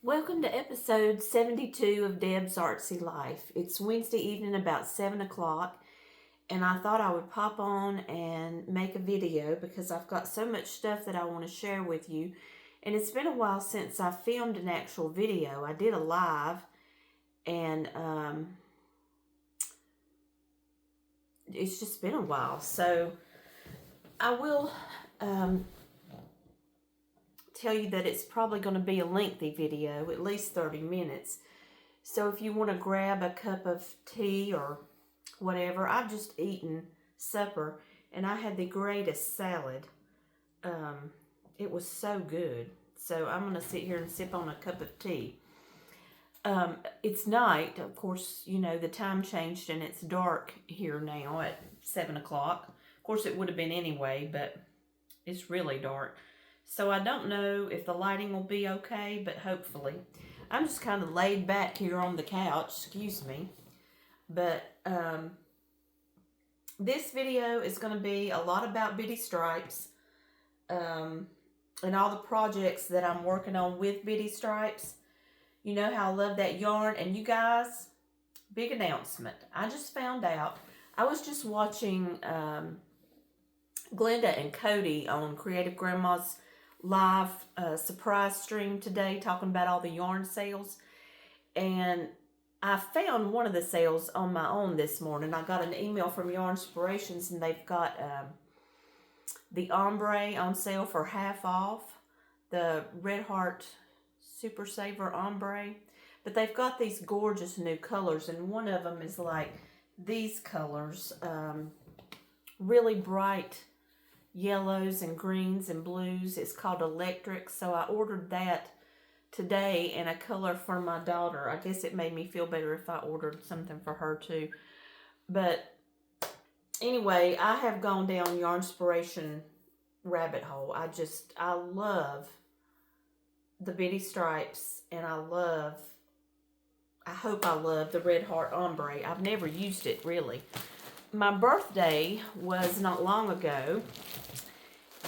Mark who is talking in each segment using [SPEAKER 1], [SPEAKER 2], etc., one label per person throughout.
[SPEAKER 1] Welcome to episode 72 of Deb's Artsy Life. It's Wednesday evening about 7 o'clock, and I thought I would pop on and make a video because I've got so much stuff that I want to share with you. And it's been a while since I filmed an actual video. I did a live, and it's just been a while. So I will tell you that it's probably going to be a lengthy video, at least 30 minutes. So if you want to grab a cup of tea or whatever, I've just eaten supper and I had the greatest salad. It was so good. So I'm going to sit here and sip on a cup of tea. It's night, of course, you know, the time changed and it's dark here now at 7 o'clock. Of course, it would have been anyway, but it's really dark. So I don't know if the lighting will be okay, but hopefully. I'm just kind of laid back here on the couch, excuse me. But this video is going to be a lot about Bitty Stripes and all the projects that I'm working on with Bitty Stripes. You know how I love that yarn. And you guys, big announcement. I just found out. I was just watching Glenda and Cody on Creative Grandma's live surprise stream today talking about all the yarn sales, and I found one of the sales on my own this morning. I got an email from Yarn Inspirations and they've got the Ombre on sale for half off, the Red Heart Super Saver Ombre, but they've got these gorgeous new colors, and one of them is like these colors, really bright yellows and greens and blues. It's called Electric. So I ordered that today, and a color for my daughter. I guess it made me feel better if I ordered something for her too. But anyway, I have gone down Yarn Inspiration rabbit hole. I love the Bitty Stripes, and I hope I love the Red Heart Ombre. I've never used it really. My birthday was not long ago,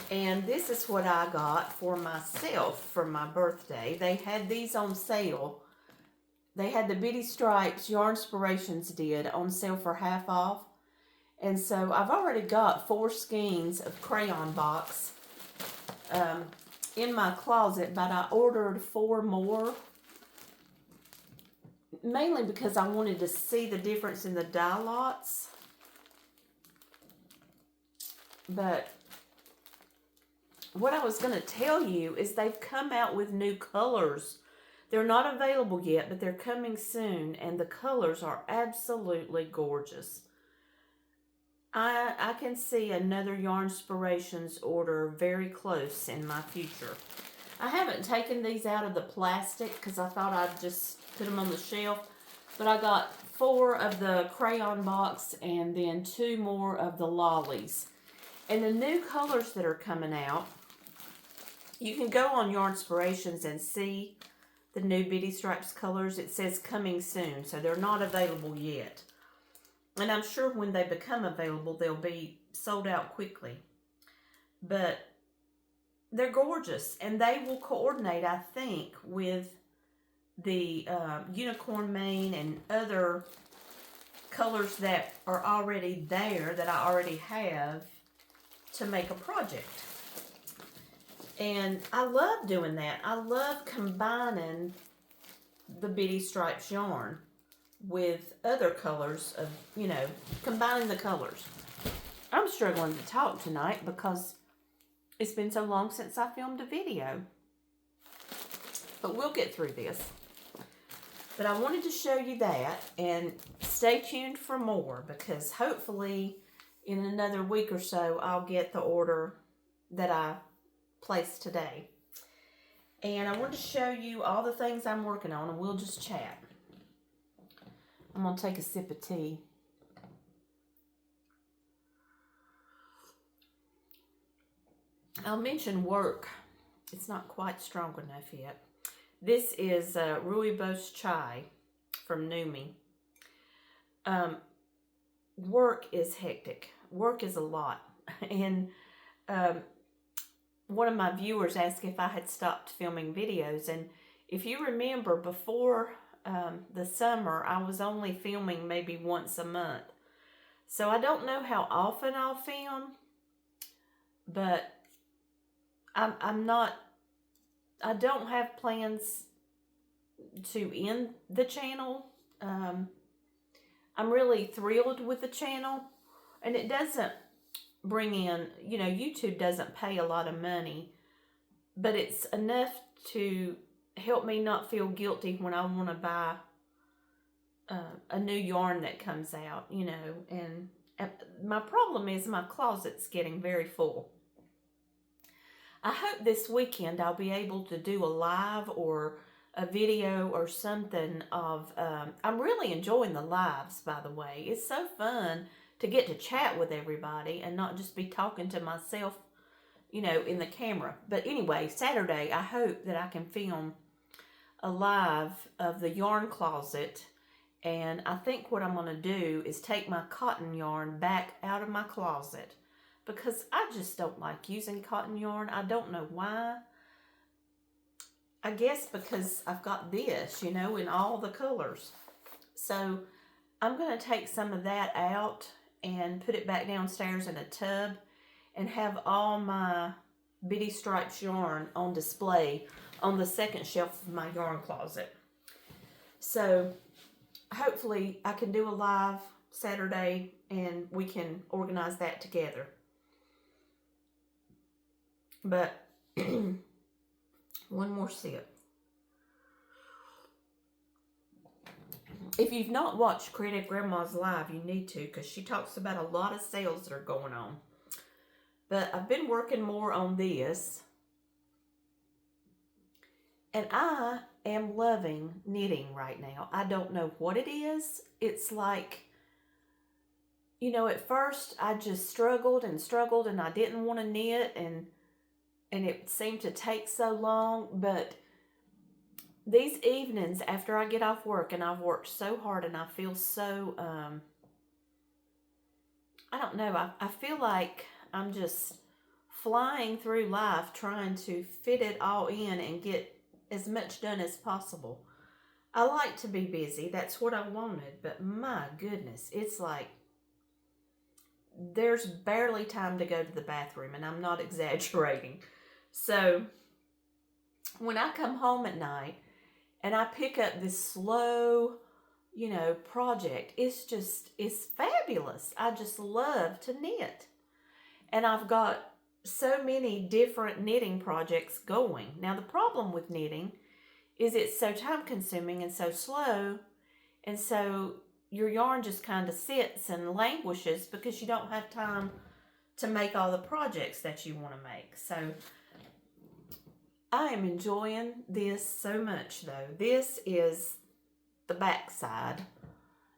[SPEAKER 1] and this is what I got for myself for my birthday. They had these on sale. They had the Bitty Stripes, Yarn Inspirations did, on sale for half off. And so I've already got 4 skeins of crayon box in my closet, but I ordered 4 more. Mainly because I wanted to see the difference in the dye lots. But what I was going to tell you is they've come out with new colors. They're not available yet, but they're coming soon, and the colors are absolutely gorgeous. I can see another Yarn Inspirations order very close in my future. I haven't taken these out of the plastic because I thought I'd just put them on the shelf, but I got 4 of the crayon box and then 2 more of the lollies. And the new colors that are coming out, you can go on Yarn Inspirations and see the new Bitty Stripes colors. It says coming soon, so they're not available yet. And I'm sure when they become available, they'll be sold out quickly. But they're gorgeous, and they will coordinate, I think, with the unicorn mane and other colors that are already there, that I already have, to make a project. And I love doing that. I love combining the Bitty Stripes yarn with other colors of, you know, combining the colors. I'm struggling to talk tonight because it's been so long since I filmed a video. But we'll get through this. But I wanted to show you that, and stay tuned for more, because hopefully in another week or so, I'll get the order that I placed today. And I want to show you all the things I'm working on, and we'll just chat. I'm going to take a sip of tea. I'll mention work. It's not quite strong enough yet. This is Rooibos Chai from Numi. Work is hectic. Work is a lot. And one of my viewers asked if I had stopped filming videos, and If you remember, before the summer, I was only filming maybe once a month. So I don't know how often I'll film, but I'm not, I don't have plans to end the channel. I'm really thrilled with the channel, and it doesn't bring in, YouTube doesn't pay a lot of money, but it's enough to help me not feel guilty when I want to buy a new yarn that comes out, and my problem is my closet's getting very full. I hope this weekend I'll be able to do a live or a video or something of, I'm really enjoying the lives, by the way. It's so fun to get to chat with everybody and not just be talking to myself, in the camera. But anyway, Saturday, I hope that I can film a live of the yarn closet. And I think what I'm going to do is take my cotton yarn back out of my closet, because I just don't like using cotton yarn. I don't know why. I guess because I've got this, in all the colors. So I'm going to take some of that out and put it back downstairs in a tub and have all my Bitty Stripes yarn on display on the second shelf of my yarn closet. So hopefully I can do a live Saturday and we can organize that together. But one more sip. If you've not watched Creative Grandma's live, you need to, because she talks about a lot of sales that are going on. But I've been working more on this, and I am loving knitting right now. I don't know what it is. It's like, at first I just struggled and I didn't want to knit, and it seemed to take so long. But these evenings after I get off work, and I've worked so hard and I feel so, I don't know, I feel like I'm just flying through life trying to fit it all in and get as much done as possible. I like to be busy. That's what I wanted. But my goodness, it's like there's barely time to go to the bathroom, and I'm not exaggerating. So when I come home at night and I pick up this slow, project, it's fabulous. I just love to knit. And I've got so many different knitting projects going. Now, the problem with knitting is it's so time consuming and so slow. And so your yarn just kind of sits and languishes because you don't have time to make all the projects that you want to make. So I am enjoying this so much, though. This is the back side,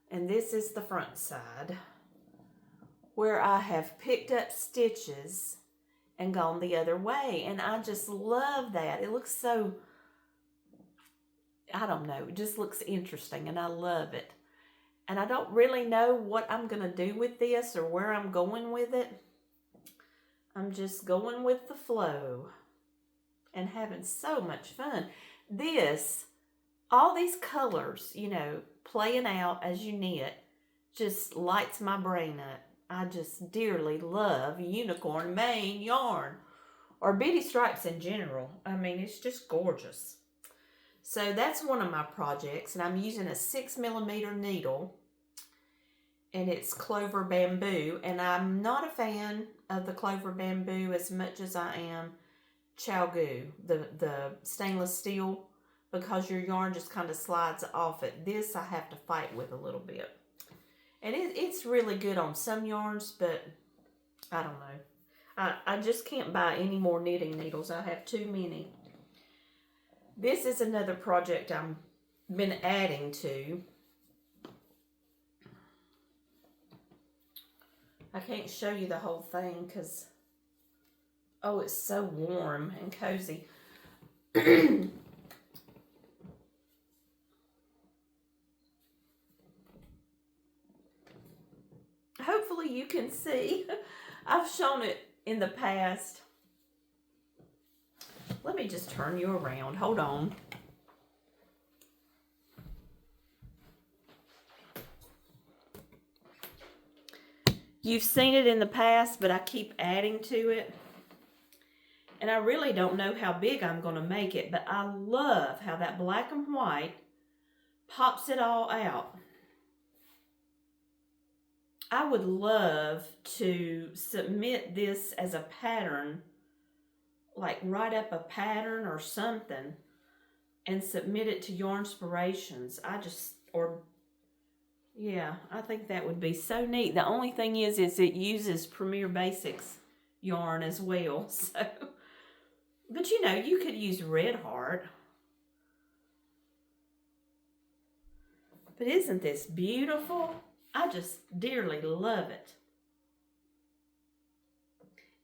[SPEAKER 1] and this is the front side, where I have picked up stitches and gone the other way. And I just love that. It looks so, I don't know, it just looks interesting, and I love it. And I don't really know what I'm going to do with this or where I'm going with it. I'm just going with the flow and having so much fun. All these colors, playing out as you knit, just lights my brain up. I just dearly love unicorn mane yarn, or Bitty Stripes in general. I mean, it's just gorgeous. So that's one of my projects, and I'm using a 6mm needle, and it's Clover Bamboo. And I'm not a fan of the Clover Bamboo as much as I am Chalgoo, the stainless steel, because your yarn just kind of slides off it. This I have to fight with a little bit. And it's really good on some yarns, but I don't know. I just can't buy any more knitting needles. I have too many. This is another project I've been adding to. I can't show you the whole thing because, oh, it's so warm and cozy. Hopefully you can see. I've shown it in the past. Let me just turn you around. Hold on. You've seen it in the past, but I keep adding to it. And I really don't know how big I'm going to make it, but I love how that black and white pops it all out. I would love to submit this as a pattern, like write up a pattern or something and submit it to Yarnspirations. Yeah, I think that would be so neat. The only thing is it uses Premier Basics yarn as well. So, but you know, you could use Red Heart. But isn't this beautiful? I just dearly love it.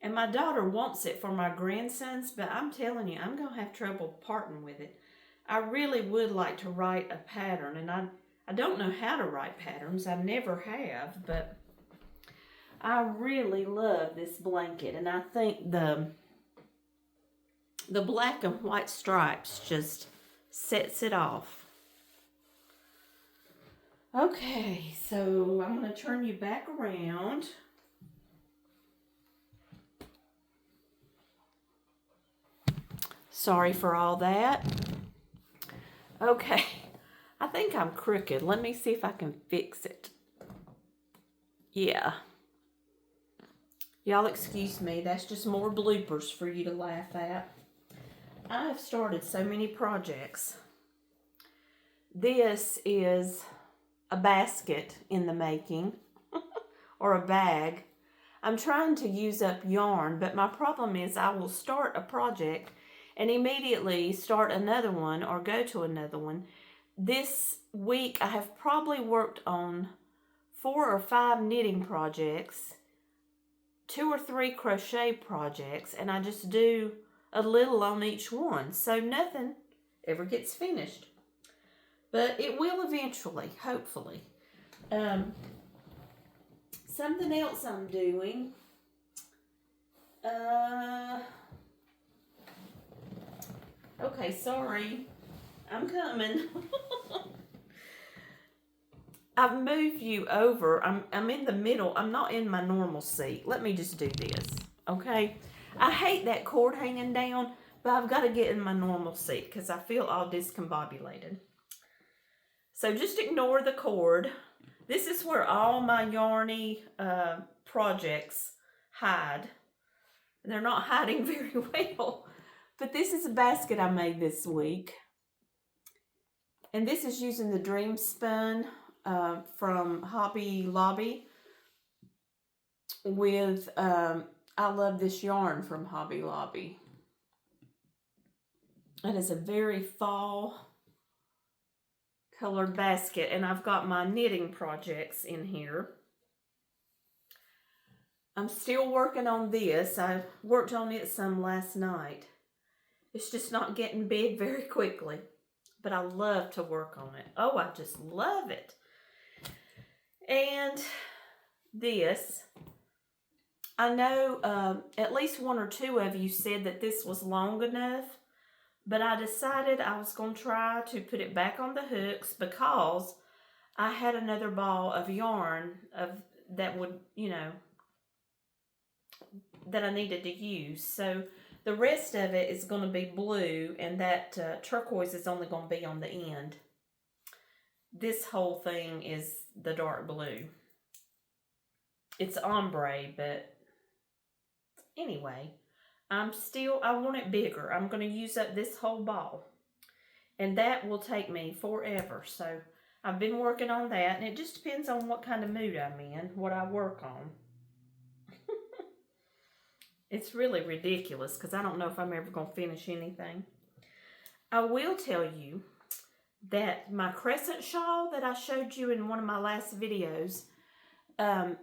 [SPEAKER 1] And my daughter wants it for my grandsons, but I'm telling you, I'm going to have trouble parting with it. I really would like to write a pattern, and I don't know how to write patterns. I never have, but I really love this blanket, and I think the black and white stripes just sets it off. Okay, so I'm going to turn you back around. Sorry for all that. Okay, I think I'm crooked. Let me see if I can fix it. Yeah. Y'all excuse me, that's just more bloopers for you to laugh at. I have started so many projects. This is a basket in the making, or a bag. I'm trying to use up yarn, but my problem is I will start a project and immediately start another one or go to another one. This week I have probably worked on 4 or 5 knitting projects, 2 or 3 crochet projects, and I just do a little on each one. So nothing ever gets finished. But it will eventually, hopefully. Something else I'm doing. Okay, sorry. I'm coming. I've moved you over. I'm in the middle. I'm not in my normal seat. Let me just do this, okay? I hate that cord hanging down, but I've got to get in my normal seat because I feel all discombobulated. So just ignore the cord. This is where all my yarny projects hide. They're not hiding very well. But this is a basket I made this week. And this is using the Dream Spun from Hobby Lobby with, I love this yarn from Hobby Lobby. It is a very fall colored basket, and I've got my knitting projects in here. I'm still working on this. I worked on it some last night. It's just not getting big very quickly, but I love to work on it. Oh, I just love it. And this, I know at least 1 or 2 of you said that this was long enough, but I decided I was going to try to put it back on the hooks because I had another ball of yarn that would, you know, that I needed to use. So the rest of it is going to be blue, and that turquoise is only going to be on the end. This whole thing is the dark blue. It's ombre, but anyway, I want it bigger. I'm going to use up this whole ball, and that will take me forever. So I've been working on that, and it just depends on what kind of mood I'm in, what I work on. It's really ridiculous because I don't know if I'm ever going to finish anything. I will tell you that my crescent shawl that I showed you in one of my last videos, I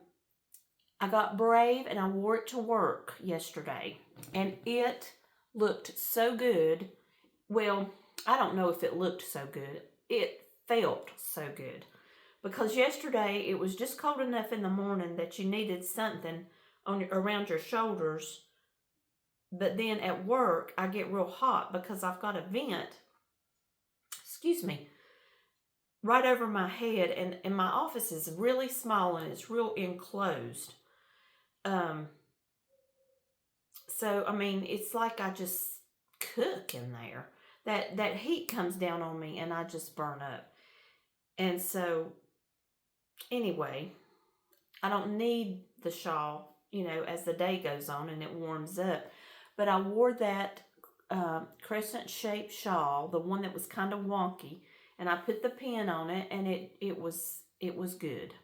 [SPEAKER 1] got brave and I wore it to work yesterday. And it looked so good. Well, I don't know if it looked so good. It felt so good. Because yesterday it was just cold enough in the morning that you needed something around your shoulders, but then at work I get real hot because I've got a vent, right over my head, and my office is really small and it's real enclosed. Um, so, I mean, it's like I just cook in there. That heat comes down on me and I just burn up. And so, anyway, I don't need the shawl, as the day goes on and it warms up. But I wore that crescent shaped shawl, the one that was kind of wonky, and I put the pin on it, and it was good.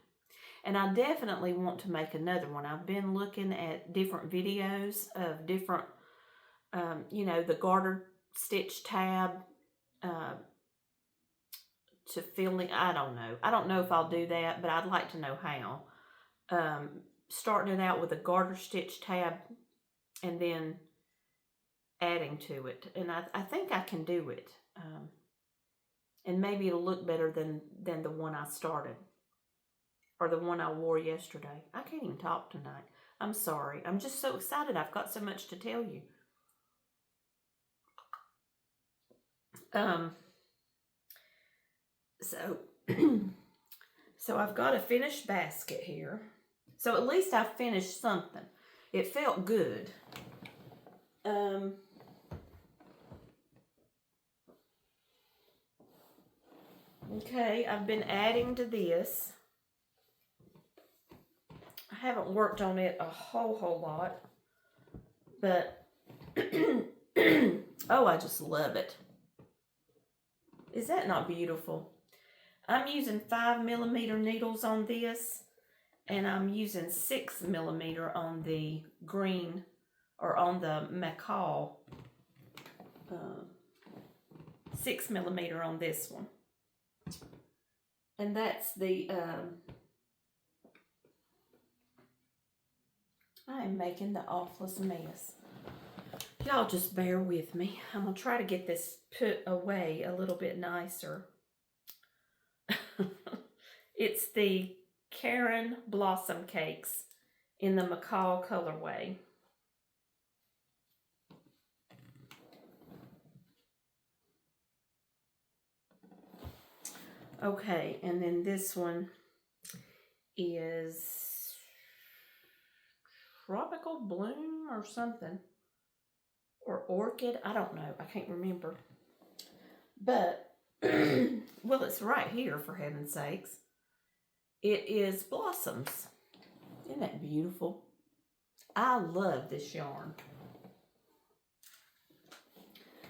[SPEAKER 1] And I definitely want to make another one. I've been looking at different videos of different, the garter stitch tab uh, to fill in. I don't know. I don't know if I'll do that, but I'd like to know how. Starting it out with a garter stitch tab and then adding to it. And I think I can do it. And maybe it'll look better than the one I started. Or the one I wore yesterday. I can't even talk tonight. I'm sorry. I'm just so excited. I've got so much to tell you. So, so I've got a finished basket here. So at least I finished something. It felt good. Okay, I've been adding to this. I haven't worked on it a whole lot, but oh, I just love it. Is that not beautiful? I'm using 5mm needles on this, and I'm using 6mm on the green, or on the macaw. 6mm on this one. And that's the, I am making the awfulest mess. Y'all just bear with me. I'm going to try to get this put away a little bit nicer. It's the Karen Blossom Cakes in the macaw colorway. Okay, and then this one is Tropical Bloom or something. Or Orchid, I don't know. I can't remember. But, well, it's right here, for heaven's sakes. It is Blossoms. Isn't that beautiful? I love this yarn.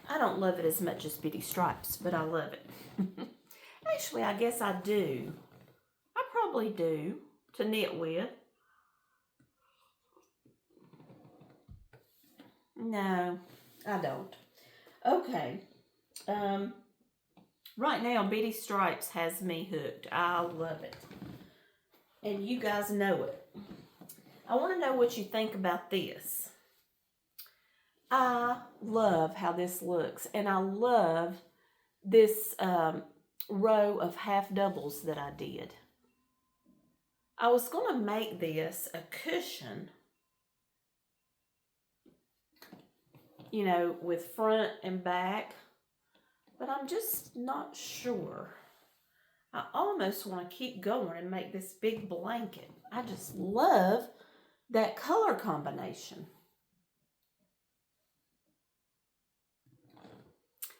[SPEAKER 1] I don't love it as much as Bitty Stripes, but I love it. Actually, I guess I do. I probably do, to knit with. No, I don't. Okay. Right now, Bitty Stripes has me hooked. I love it. And you guys know it. I want to know what you think about this. I love how this looks. And I love this row of half doubles that I did. I was going to make this a cushion, with front and back, but I'm just not sure. I almost want to keep going and make this big blanket. I just love that color combination.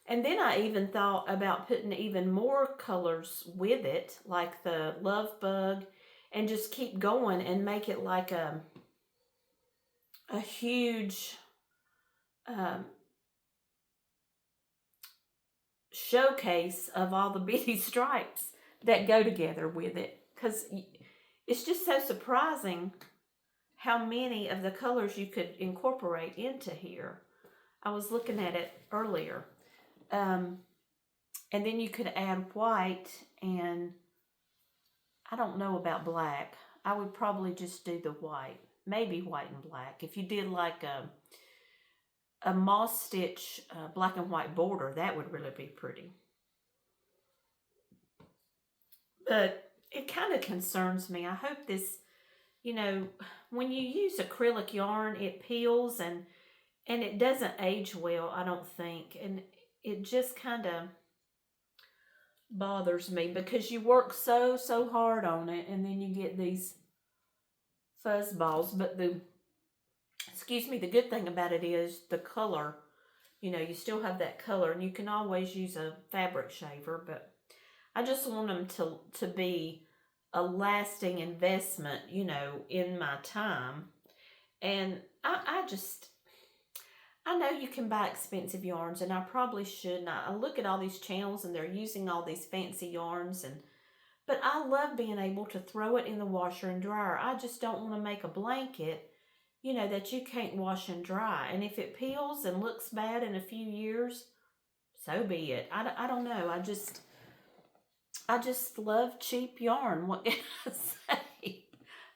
[SPEAKER 1] And then I even thought about putting even more colors with it, like the Love Bug, and just keep going and make it like a huge showcase of all the Bitty Stripes that go together with it. Because it's just so surprising how many of the colors you could incorporate into here. I was looking at it earlier. And then you could add white, and I don't know about black. I would probably just do the white. Maybe white and black. If you did like a moss stitch black and white border, that would really be pretty. But it kind of concerns me. I hope this, when you use acrylic yarn, it peels and it doesn't age well, I don't think. And it just kind of bothers me because you work so hard on it, and then you get these fuzz balls. But the good thing about it is the color. You know, you still have that color, and you can always use a fabric shaver, but I just want them to be a lasting investment, you know, in my time. And I know you can buy expensive yarns, and I probably should. And I look at all these channels, and they're using all these fancy yarns, but I love being able to throw it in the washer and dryer. I just don't want to make a blanket, you know, that you can't wash and dry. And if it peels and looks bad in a few years, so be it. I don't know. I just love cheap yarn. What can I say?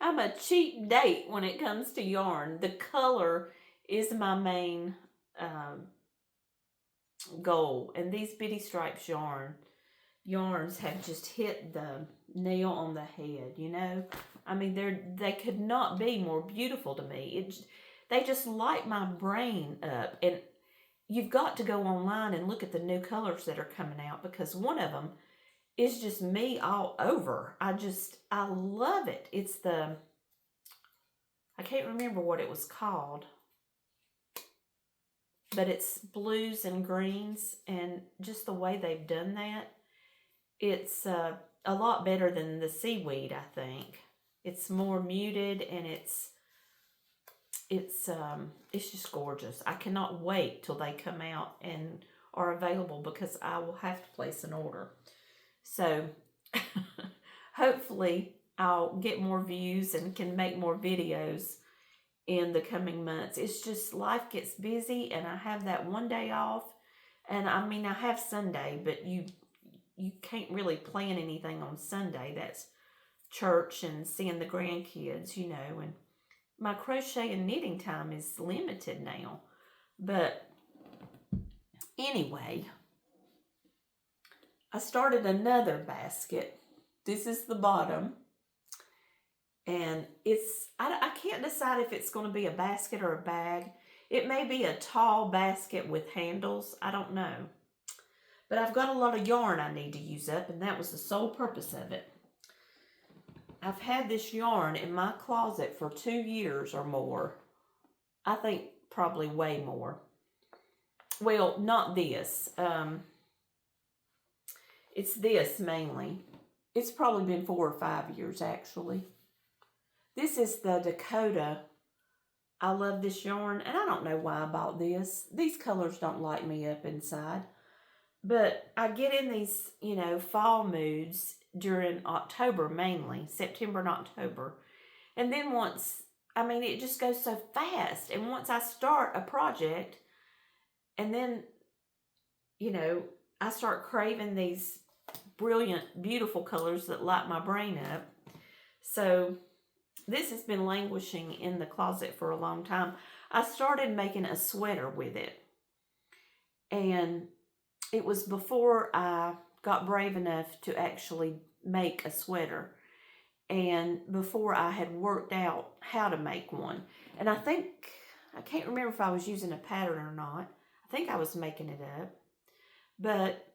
[SPEAKER 1] I'm a cheap date when it comes to yarn. The color is my main goal. And these Bitty Stripes yarns have just hit the nail on the head, you know? I mean, they could not be more beautiful to me. They just light my brain up. And you've got to go online and look at the new colors that are coming out, because one of them is just me all over. I love it. It's I can't remember what it was called, but it's blues and greens, and just the way they've done that, it's a lot better than the seaweed, I think. It's more muted, and it's just gorgeous. I cannot wait till they come out and are available, because I will have to place an order. So hopefully I'll get more views and can make more videos in the coming months. It's just life gets busy, and I have that one day off. And I mean, I have Sunday, but you can't really plan anything on Sunday. That's church and seeing the grandkids, you know, and my crochet and knitting time is limited now. But anyway, I started another basket. This is the bottom. And I can't decide if it's going to be a basket or a bag. It may be a tall basket with handles. I don't know. But I've got a lot of yarn I need to use up, and that was the sole purpose of it. I've had this yarn in my closet for 2 years or more. I think probably way more. Well, not this. It's this mainly. It's probably been 4 or 5 years, actually. This is the Dakota. I love this yarn, and I don't know why I bought this. These colors don't light me up inside. But I get in these, you know, fall moods during October mainly, September and October. And then it just goes so fast. And once I start a project, and then, you know, I start craving these brilliant, beautiful colors that light my brain up. So this has been languishing in the closet for a long time. I started making a sweater with it. And it was before I got brave enough to actually make a sweater, and before I had worked out how to make one. And I can't remember if I was using a pattern or not. I think I was making it up. But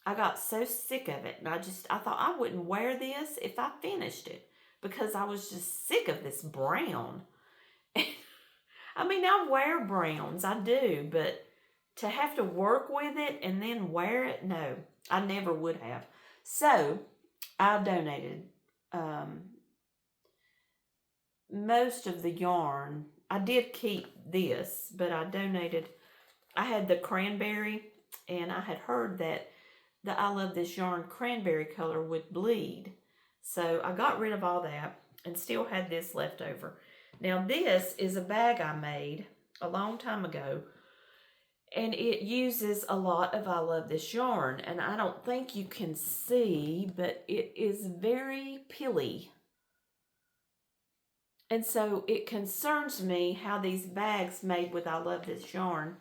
[SPEAKER 1] I got so sick of it, and I thought I wouldn't wear this if I finished it, because I was just sick of this brown. I mean, I wear browns, I do, but to have to work with it and then wear it, no, I never would have. So I donated most of the yarn. I did keep this, but I donated. I had the cranberry, and I had heard that the I Love This Yarn cranberry color would bleed. So I got rid of all that and still had this left over. Now this is a bag I made a long time ago, and it uses a lot of I Love This Yarn. And I don't think you can see, but it is very pilly. And so it concerns me how these bags made with I Love This Yarn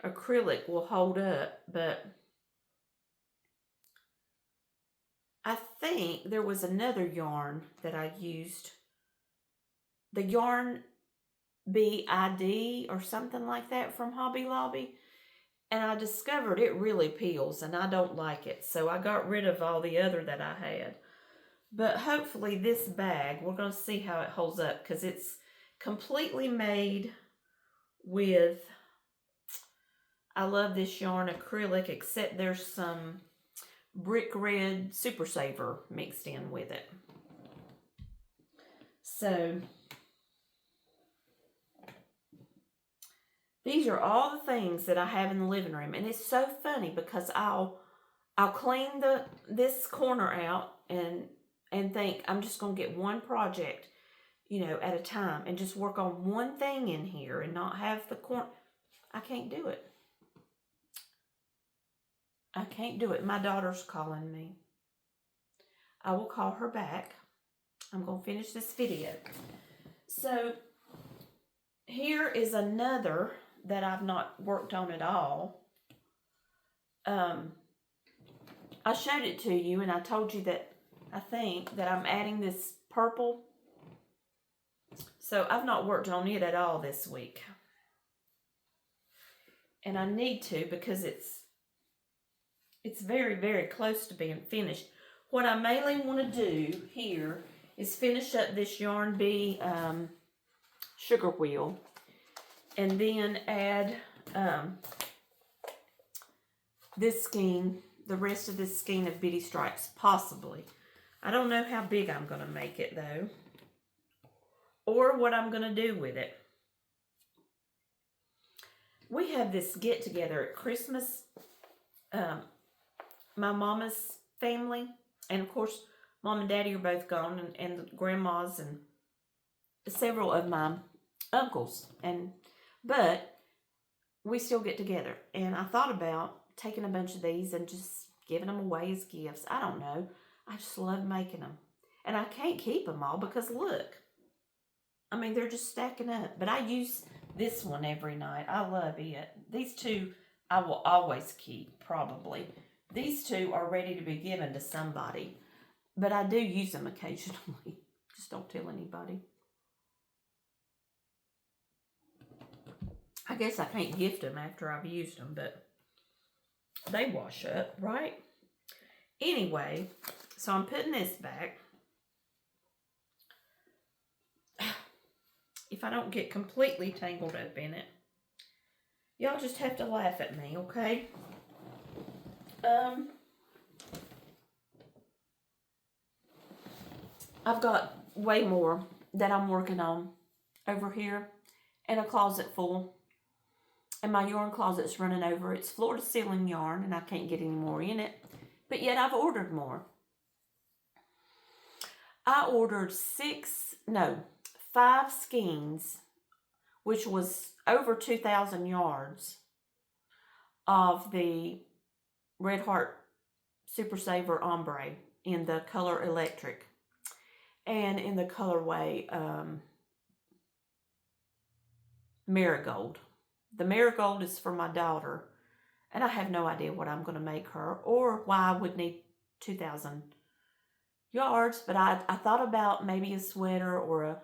[SPEAKER 1] acrylic will hold up. But I think there was another yarn that I used. The Yarn BID or something like that from Hobby Lobby. And I discovered it really peels, and I don't like it. So I got rid of all the other that I had. But hopefully this bag, we're going to see how it holds up, because it's completely made with, I love this yarn, acrylic, except there's some brick red Super Saver mixed in with it. So these are all the things that I have in the living room, and it's so funny because I'll clean this corner out and think I'm just going to get one project, at a time, and just work on one thing in here and not have the corner. I can't do it. I can't do it. My daughter's calling me. I will call her back. I'm going to finish this video. So here is another that I've not worked on at all. I showed it to you, and I told you that I think that I'm adding this purple. So I've not worked on it at all this week. And I need to, because it's very, very close to being finished. What I mainly want to do here is finish up this Yarn Bee sugar wheel, and then add this skein, the rest of this skein of Bitty Stripes, possibly. I don't know how big I'm going to make it, though, or what I'm going to do with it. We have this get-together at Christmas, my mama's family, and of course, Mom and Daddy are both gone, and grandmas and several of my uncles, but we still get together. And I thought about taking a bunch of these and just giving them away as gifts. I don't know. I just love making them. And I can't keep them all because look. I mean, they're just stacking up. But I use this one every night. I love it. These two I will always keep, probably. These two are ready to be given to somebody. But I do use them occasionally. Just don't tell anybody. I guess I can't gift them after I've used them, but they wash up, right? Anyway, so I'm putting this back. If I don't get completely tangled up in it, y'all just have to laugh at me, okay? I've got way more that I'm working on over here, and a closet full. And my yarn closet's running over. It's floor-to-ceiling yarn, and I can't get any more in it. But yet I've ordered more. I ordered 5 skeins, which was over 2,000 yards of the Red Heart Super Saver Ombre in the color Electric and in the colorway Marigold. The Marigold is for my daughter, and I have no idea what I'm going to make her or why I would need 2,000 yards, but I thought about maybe a sweater or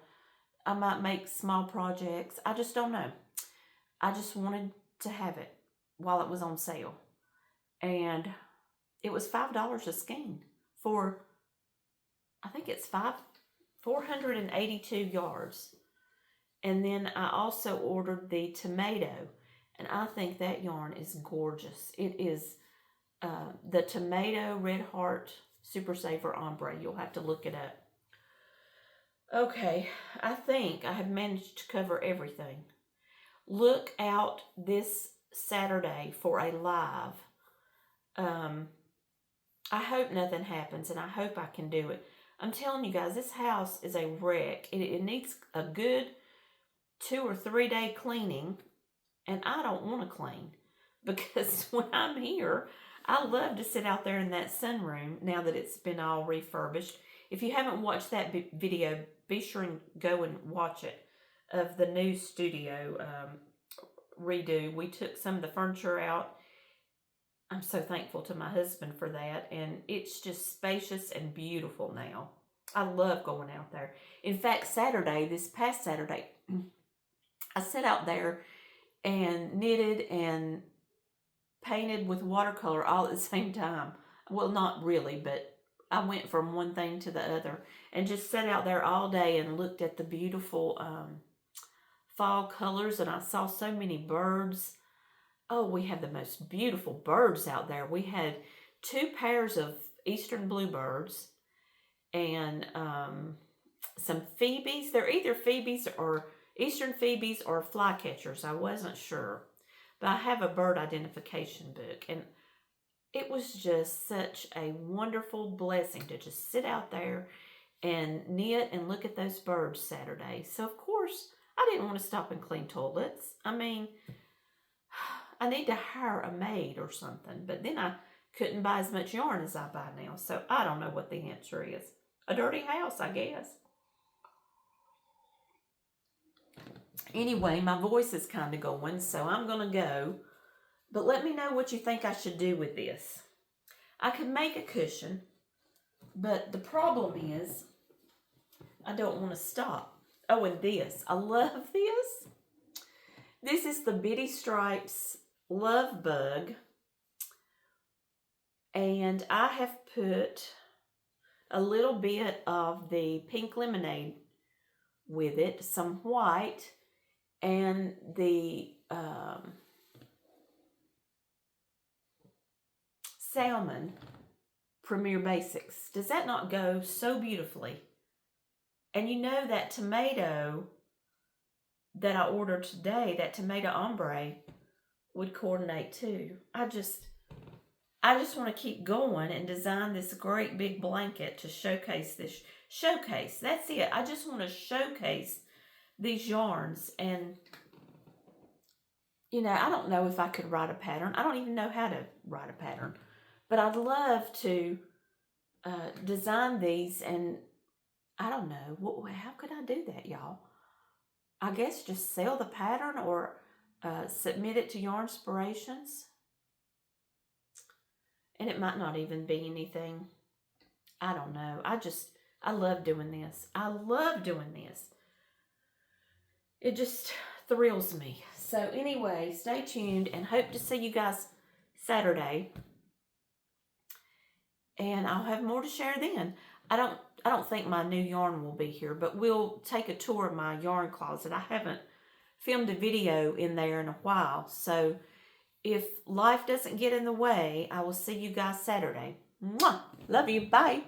[SPEAKER 1] I might make small projects. I just don't know. I just wanted to have it while it was on sale, and it was $5 a skein for, I think it's 482 yards. And then I also ordered the tomato, and I think that yarn is gorgeous. It is the Tomato Red Heart Super Saver Ombre. You'll have to look it up. Okay, I think I have managed to cover everything. Look out this Saturday for a live. I hope nothing happens, and I hope I can do it. I'm telling you guys, this house is a wreck. It needs a good 2 or 3 day cleaning, and I don't want to clean because when I'm here, I love to sit out there in that sunroom now that it's been all refurbished. If you haven't watched that video, be sure and go and watch it, of the new studio redo. We took some of the furniture out. I'm so thankful to my husband for that, and it's just spacious and beautiful now. I love going out there. In fact, this past Saturday, I sat out there and knitted and painted with watercolor all at the same time. Well, not really, but I went from one thing to the other and just sat out there all day and looked at the beautiful fall colors, and I saw so many birds. Oh, we have the most beautiful birds out there. We had two pairs of eastern bluebirds and some phoebes. They're either phoebes or eastern phoebes or flycatchers. I wasn't sure. But I have a bird identification book, and it was just such a wonderful blessing to just sit out there and knit and look at those birds Saturday. So, of course, I didn't want to stop and clean toilets. I mean, I need to hire a maid or something, but then I couldn't buy as much yarn as I buy now. So, I don't know what the answer is. A dirty house, I guess. Anyway, my voice is kind of going, so I'm going to go. But let me know what you think I should do with this. I could make a cushion, but the problem is I don't want to stop. Oh, and this. I love this. This is the Bitty Stripes Love Bug. And I have put a little bit of the pink lemonade with it, some white, and the salmon Premier Basics. Does that not go so beautifully? And you know that tomato that I ordered today, that tomato ombre, would coordinate too. I just want to keep going and design this great big blanket to showcase this. Showcase, that's it. I just want to showcase these yarns. And, you know, I don't know if I could write a pattern. I don't even know how to write a pattern. But I'd love to design these, and I don't know. How could I do that, y'all? I guess just sell the pattern or submit it to Yarnspirations. And it might not even be anything. I don't know. I love doing this. I love doing this. It just thrills me. So anyway, stay tuned and hope to see you guys Saturday. And I'll have more to share then. I don't think my new yarn will be here, but we'll take a tour of my yarn closet. I haven't filmed a video in there in a while. So if life doesn't get in the way, I will see you guys Saturday. Mwah! Love you. Bye.